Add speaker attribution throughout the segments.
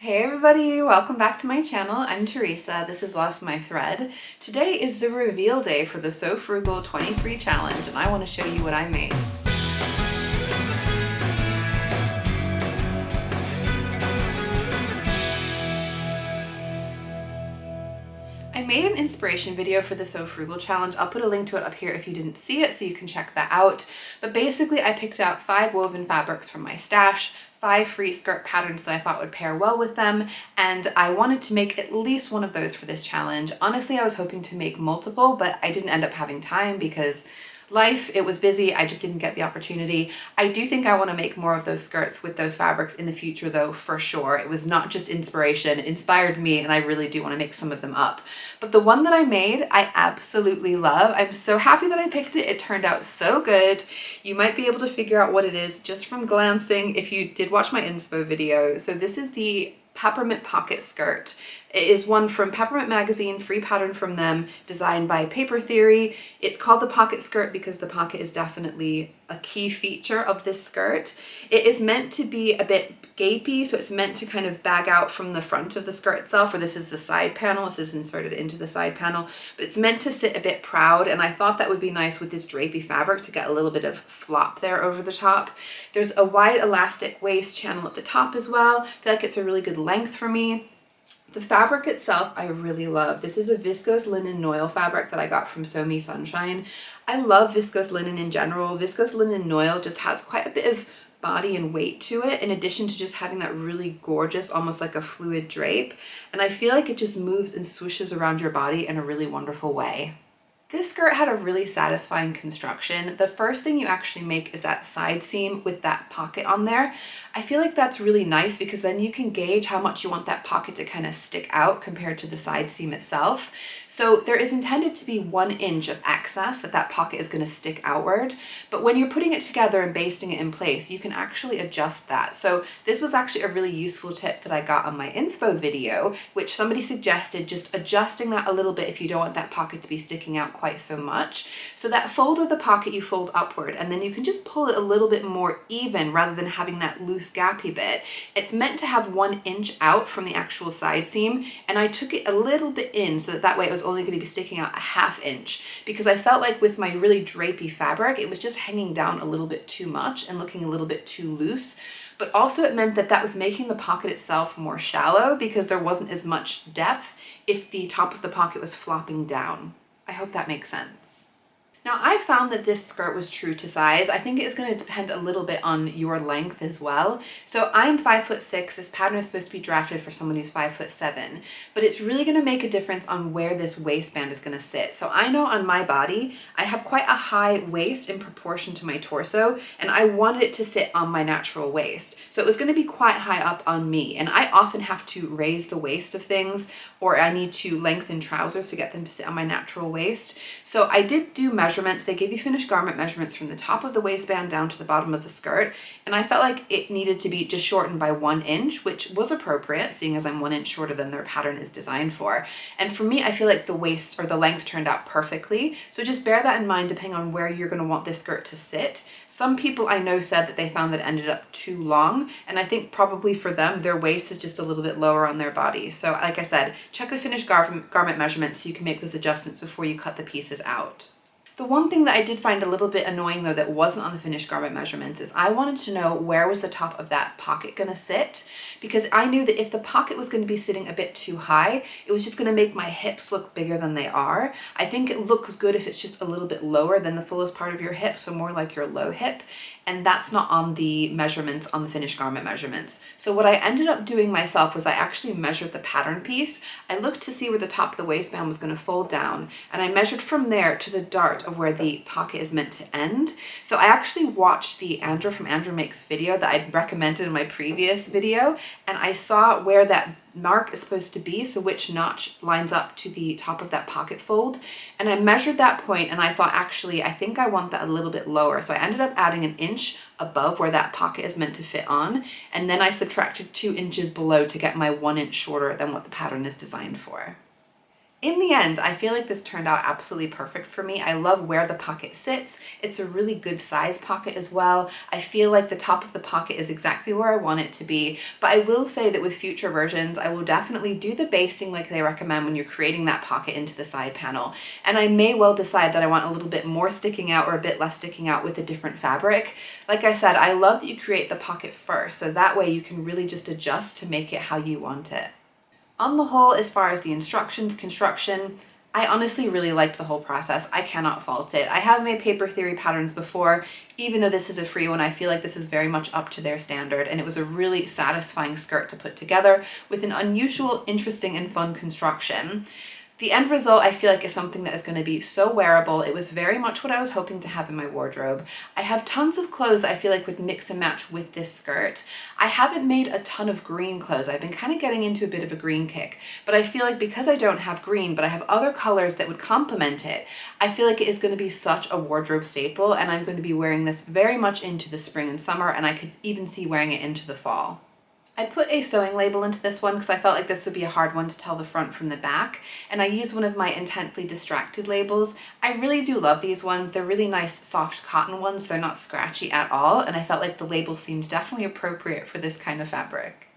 Speaker 1: Hey everybody, welcome back to my channel. I'm Teresa. This is Lost My Thread. Today is the reveal day for the Sew Frugal 23 challenge and I want to show you what I made. I made an inspiration video for the Sew Frugal challenge. I'll put a link to it up here if you didn't see it so you can check that out. But basically I picked out 5 woven fabrics from my stash, 5 free skirt patterns that I thought would pair well with them, and I wanted to make at least one of those for this challenge. Honestly, I was hoping to make multiple, but I didn't end up having time because life, it was busy, I just didn't get the opportunity. I do think I want to make more of those skirts with those fabrics in the future though, for sure. It was not just inspiration, it inspired me and I really do want to make some of them up. But the one that I made, I absolutely love. I'm so happy that I picked it. It turned out so good. You might be able to figure out what it is just from glancing if you did watch my inspo video. So this is the Peppermint Pocket Skirt. It is one from Peppermint Magazine, free pattern from them, designed by Paper Theory. It's called the pocket skirt because the pocket is definitely a key feature of this skirt. It is meant to be a bit gapey, so it's meant to kind of bag out from the front of the skirt itself, or this is the side panel, this is inserted into the side panel, but it's meant to sit a bit proud, and I thought that would be nice with this drapey fabric to get a little bit of flop there over the top. There's a wide elastic waist channel at the top as well. I feel like it's a really good length for me. The fabric itself I really love. This is a viscose linen noil fabric that I got from Sew Me Sunshine. I love viscose linen in general. Viscose linen noil just has quite a bit of body and weight to it, in addition to just having that really gorgeous, almost like a fluid drape. And I feel like it just moves and swooshes around your body in a really wonderful way. This skirt had a really satisfying construction. The first thing you actually make is that side seam with that pocket on there. I feel like that's really nice because then you can gauge how much you want that pocket to kind of stick out compared to the side seam itself. So there is intended to be 1 inch of excess that pocket is going to stick outward. But when you're putting it together and basting it in place, you can actually adjust that. So this was actually a really useful tip that I got on my inspo video, which somebody suggested just adjusting that a little bit if you don't want that pocket to be sticking out quite so much. So that fold of the pocket you fold upward, and then you can just pull it a little bit more even rather than having that loose gappy bit. It's meant to have 1 inch out from the actual side seam, and I took it a little bit in so that way it was only going to be sticking out a 1/2 inch, because I felt like with my really drapey fabric it was just hanging down a little bit too much and looking a little bit too loose. But also it meant that that was making the pocket itself more shallow because there wasn't as much depth if the top of the pocket was flopping down. I hope that makes sense. Now I found that this skirt was true to size. I think it's going to depend a little bit on your length as well. So I'm 5'6". This pattern is supposed to be drafted for someone who's 5'7", but it's really going to make a difference on where this waistband is going to sit. So I know on my body, I have quite a high waist in proportion to my torso, and I wanted it to sit on my natural waist. So it was going to be quite high up on me, and I often have to raise the waist of things, or I need to lengthen trousers to get them to sit on my natural waist. So I did do measurements. They give you finished garment measurements from the top of the waistband down to the bottom of the skirt, and I felt like it needed to be just shortened by 1 inch, which was appropriate seeing as I'm 1 inch shorter than their pattern is designed for. And for me, I feel like the waist or the length turned out perfectly. So just bear that in mind depending on where you're going to want this skirt to sit. Some people I know said that they found that it ended up too long, and I think probably for them, their waist is just a little bit lower on their body. So like I said, check the finished garment measurements so you can make those adjustments before you cut the pieces out. The one thing that I did find a little bit annoying though that wasn't on the finished garment measurements is I wanted to know where was the top of that pocket going to sit, because I knew that if the pocket was going to be sitting a bit too high, it was just going to make my hips look bigger than they are. I think it looks good if it's just a little bit lower than the fullest part of your hip, so more like your low hip, and that's not on the measurements on the finished garment measurements. So what I ended up doing myself was I actually measured the pattern piece. I looked to see where the top of the waistband was going to fold down, and I measured from there to the dart of where the pocket is meant to end. So I actually watched the Andrew from Andrew Makes video that I'd recommended in my previous video, and I saw where that mark is supposed to be, so which notch lines up to the top of that pocket fold, and I measured that point and I thought, actually I think I want that a little bit lower, so I ended up adding 1 inch above where that pocket is meant to fit on, and then I subtracted 2 inches below to get my 1 inch shorter than what the pattern is designed for. In the end, I feel like this turned out absolutely perfect for me. I love where the pocket sits. It's a really good size pocket as well. I feel like the top of the pocket is exactly where I want it to be, but I will say that with future versions, I will definitely do the basting like they recommend when you're creating that pocket into the side panel. And I may well decide that I want a little bit more sticking out or a bit less sticking out with a different fabric. Like I said, I love that you create the pocket first, so that way you can really just adjust to make it how you want it. On the whole, as far as the instructions, construction, I honestly really liked the whole process. I cannot fault it. I have made paper theory patterns before. Even though this is a free one, I feel like this is very much up to their standard, and it was a really satisfying skirt to put together with an unusual, interesting, and fun construction. The end result, I feel like, is something that is going to be so wearable. It was very much what I was hoping to have in my wardrobe. I have tons of clothes that I feel like would mix and match with this skirt. I haven't made a ton of green clothes. I've been kind of getting into a bit of a green kick, but I feel like because I don't have green, but I have other colors that would complement it, I feel like it is going to be such a wardrobe staple, and I'm going to be wearing this very much into the spring and summer, and I could even see wearing it into the fall. I put a sewing label into this one because I felt like this would be a hard one to tell the front from the back, and I used one of my Intensely Distracted labels. I really do love these ones. They're really nice soft cotton ones. They're not scratchy at all, and I felt like the label seems definitely appropriate for this kind of fabric.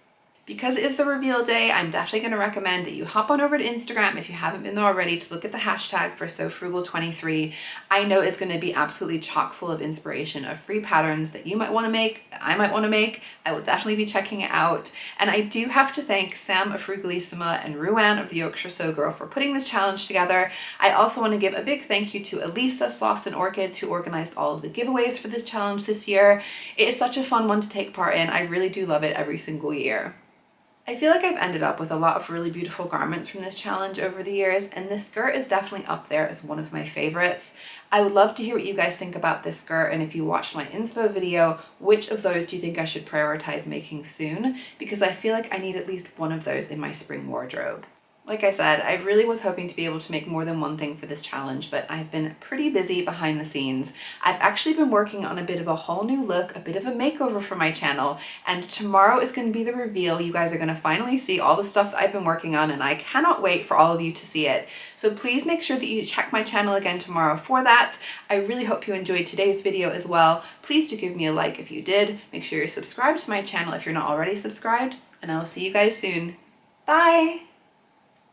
Speaker 1: Because it is the reveal day, I'm definitely going to recommend that you hop on over to Instagram if you haven't been there already to look at the hashtag for Sew Frugal 23. I know it's going to be absolutely chock full of inspiration of free patterns that you might want to make, that I might want to make. I will definitely be checking it out. And I do have to thank Sam of Frugalissima and Ruan of the Yorkshire Sew Girl for putting this challenge together. I also want to give a big thank you to Elisa Sloss and Orchids, who organized all of the giveaways for this challenge this year. It is such a fun one to take part in. I really do love it every single year. I feel like I've ended up with a lot of really beautiful garments from this challenge over the years, and this skirt is definitely up there as one of my favorites. I would love to hear what you guys think about this skirt, and if you watched my inspo video, which of those do you think I should prioritize making soon? Because I feel like I need at least one of those in my spring wardrobe. Like I said, I really was hoping to be able to make more than one thing for this challenge, but I've been pretty busy behind the scenes. I've actually been working on a bit of a whole new look, a bit of a makeover for my channel, and tomorrow is going to be the reveal. You guys are going to finally see all the stuff that I've been working on, and I cannot wait for all of you to see it. So please make sure that you check my channel again tomorrow for that. I really hope you enjoyed today's video as well. Please do give me a like if you did. Make sure you're subscribed to my channel if you're not already subscribed, and I will see you guys soon. Bye!